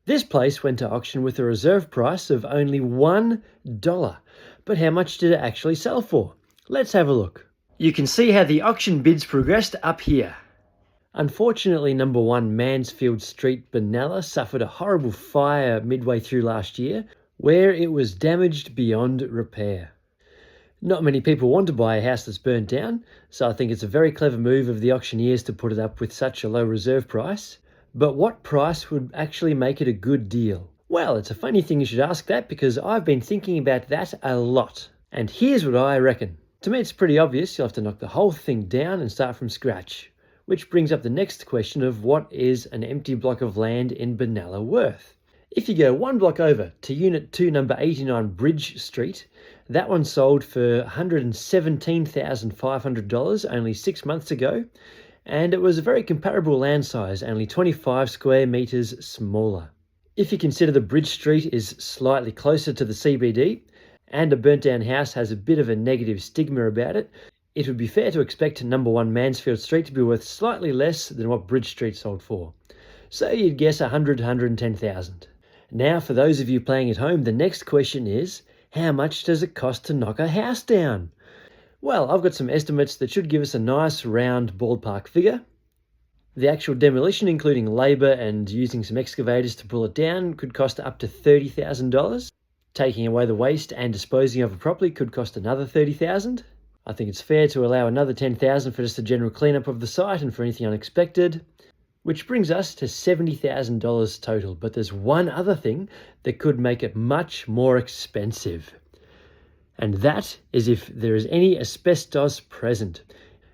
This place went to auction with a reserve price of only $1. But how much did it actually sell for? Let's have a look. You can see how the auction bids progressed up here. Unfortunately, number 1 Mansfield Street Benalla suffered a horrible fire midway through last year, where it was damaged beyond repair. Not many people want to buy a house that's burnt down, so I think it's a very clever move of the auctioneers to put it up with such a low reserve price. But what price would actually make it a good deal? Well, it's a funny thing you should ask that, because I've been thinking about that a lot. And here's what I reckon. To me, it's pretty obvious. You'll have to knock the whole thing down and start from scratch. Which brings up the next question of what is an empty block of land in Benalla worth? If you go one block over to Unit 2, number 89 Bridge Street, that one sold for $117,500 only 6 months ago, and it was a very comparable land size, only 25 square metres smaller. If you consider the Bridge Street is slightly closer to the CBD, and a burnt down house has a bit of a negative stigma about it, it would be fair to expect number 1 Mansfield Street to be worth slightly less than what Bridge Street sold for. So you'd guess $110,000. Now, for those of you playing at home, the next question is, how much does it cost to knock a house down? Well, I've got some estimates that should give us a nice round ballpark figure. The actual demolition, including labour and using some excavators to pull it down, could cost up to $30,000. Taking away the waste and disposing of it properly could cost another $30,000. I think it's fair to allow another $10,000 for just a general cleanup of the site and for anything unexpected, which brings us to $70,000 total. But there's one other thing that could make it much more expensive. And that is if there is any asbestos present.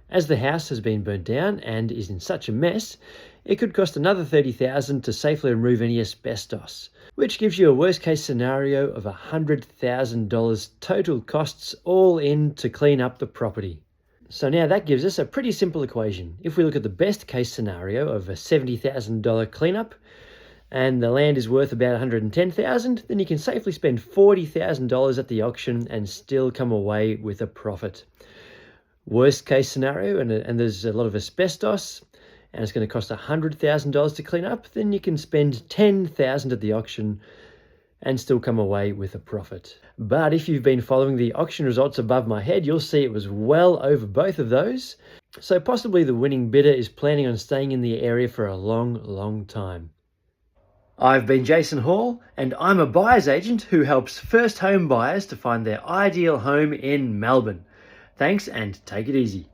As the house has been burnt down and is in such a mess, it could cost another $30,000 to safely remove any asbestos, which gives you a worst case scenario of $100,000 total costs all in to clean up the property. So now that gives us a pretty simple equation. If we look at the best case scenario of a $70,000 cleanup, and the land is worth about $110,000, then you can safely spend $40,000 at the auction and still come away with a profit. Worst case scenario, and there's a lot of asbestos, and it's going to cost $100,000 to clean up, then you can spend $10,000 at the auction and still come away with a profit. But if you've been following the auction results above my head, you'll see it was well over both of those. So possibly the winning bidder is planning on staying in the area for a long, long time. I've been Jason Hall, and I'm a buyer's agent who helps first home buyers to find their ideal home in Melbourne. Thanks, and take it easy.